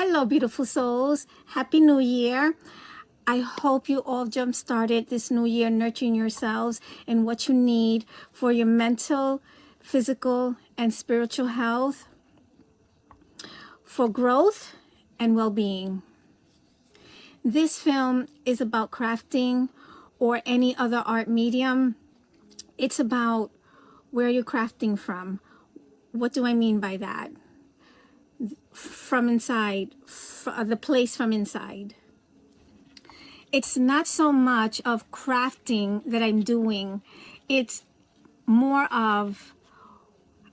Hello, beautiful souls. Happy New Year. I hope you all jump started this new year nurturing yourselves and what you need for your mental, physical, and spiritual health, for growth and well-being. This film is about crafting or any other art medium. It's about where you're crafting from. What do I mean by that? From inside, the place from inside. It's not so much of crafting that I'm doing. It's more of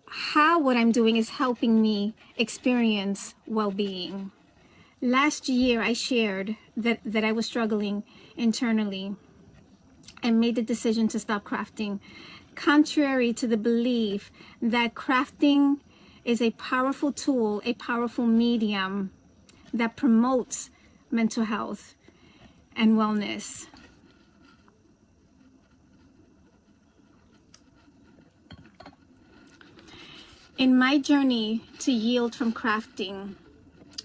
how what I'm doing is helping me experience well-being. Last year, I shared that I was struggling internally and made the decision to stop crafting, contrary to the belief that crafting is a powerful tool, a powerful medium that promotes mental health and wellness. In my journey to yield from crafting,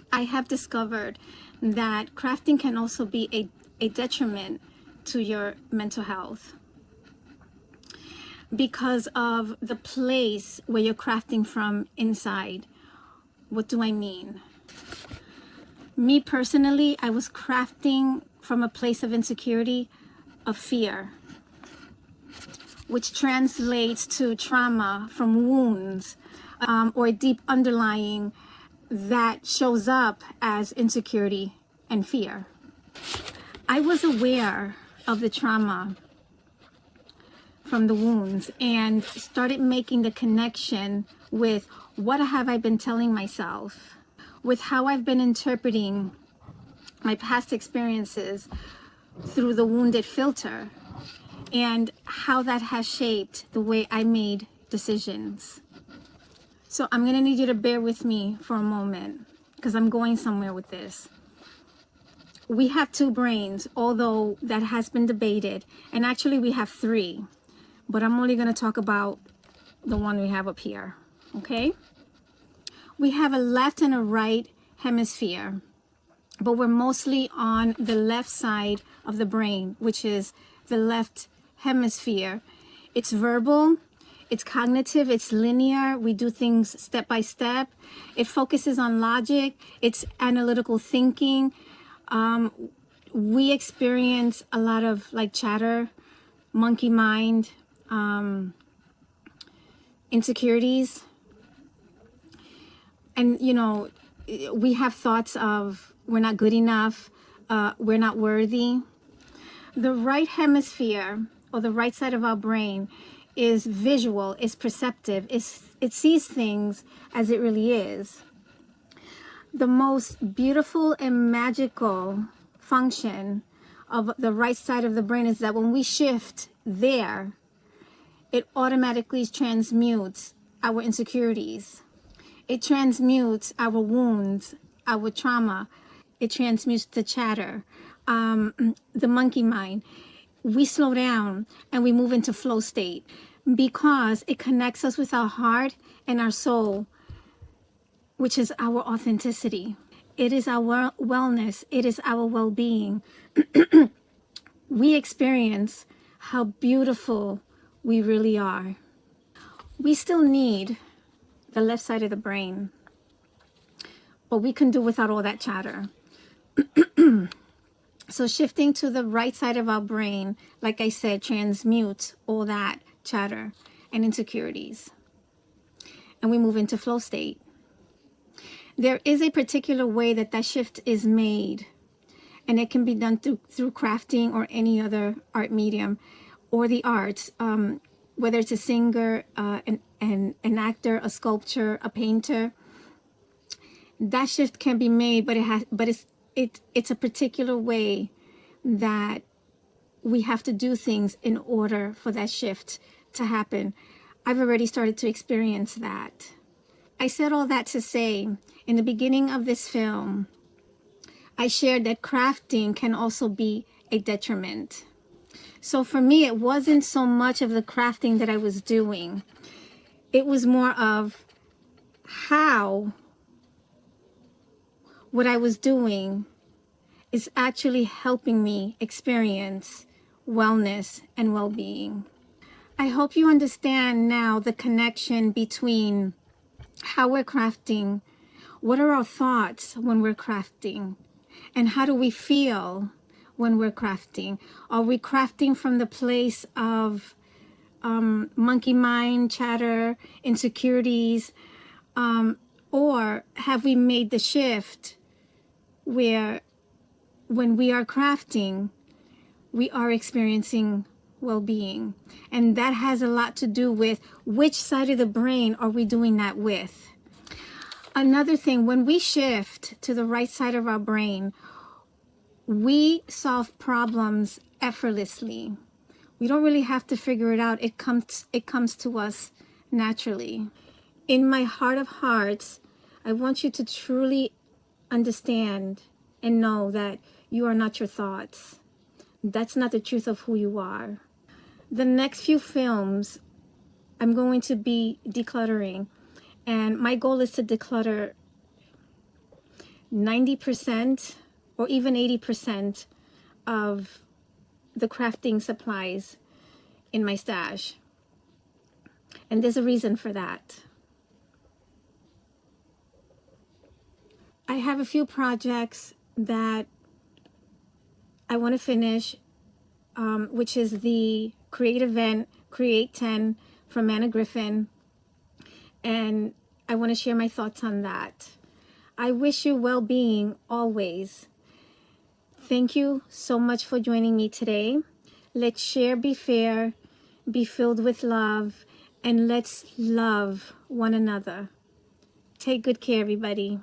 I have discovered that crafting can also be a detriment to your mental health because of the place where you're crafting from inside. What do I mean? Me personally, I was crafting from a place of insecurity, of fear, which translates to trauma from wounds, or deep underlying that shows up as insecurity and fear. I was aware of the trauma from the wounds and started making the connection with what have I been telling myself, with how I've been interpreting my past experiences through the wounded filter, and how that has shaped the way I made decisions. So I'm gonna need you to bear with me for a moment because I'm going somewhere with this. We have two brains, although that has been debated, and actually we have three, but I'm only gonna talk about the one we have up here, okay? We have a left and a right hemisphere, but we're mostly on the left side of the brain, which is the left hemisphere. It's verbal, it's cognitive, it's linear. We do things step by step. It focuses on logic, it's analytical thinking. We experience a lot of like chatter, monkey mind, insecurities. And you know, we have thoughts of we're not good enough, we're not worthy. The right hemisphere, or the right side of our brain, is visual, is perceptive, it sees things as it really is. The most beautiful and magical function of the right side of the brain is that when we shift there, it automatically transmutes our insecurities. It transmutes our wounds, our trauma. It transmutes the chatter, the monkey mind. We slow down and we move into flow state because it connects us with our heart and our soul, which is our authenticity. It is our wellness. It is our well-being. We experience how beautiful we really are. We still need the left side of the brain, but we can do without all that chatter. So shifting to the right side of our brain, like I said, transmutes all that chatter and insecurities, and we move into flow state. There is a particular way that that shift is made, and it can be done through crafting or any other art medium or the arts, whether it's a singer, an actor, a sculptor, a painter. That shift can be made, but it's a particular way that we have to do things in order for that shift to happen. I've already started to experience that. I said all that to say, in the beginning of this film, I shared that crafting can also be a detriment. So for me, it wasn't so much of the crafting that I was doing. It was more of how what I was doing is actually helping me experience wellness and well-being. I hope you understand now the connection between how we're crafting, what are our thoughts when we're crafting, and how do we feel when we're crafting. Are we crafting from the place of monkey mind, chatter, insecurities, or have we made the shift where when we are crafting, we are experiencing well-being? And that has a lot to do with which side of the brain are we doing that with. Another thing, when we shift to the right side of our brain, we solve problems effortlessly. We don't really have to figure it out. It comes to us naturally. In my heart of hearts, I want you to truly understand and know that you are not your thoughts. That's not the truth of who you are. The next few films, I'm going to be decluttering, and my goal is to declutter 90% or even 80% of the crafting supplies in my stash. And there's a reason for that. I have a few projects that I want to finish, which is the create event, Create 10 from Anna Griffin. And I want to share my thoughts on that. I wish you well-being always. Thank you so much for joining me today. Let's share, be fair, be filled with love, and let's love one another. Take good care, everybody.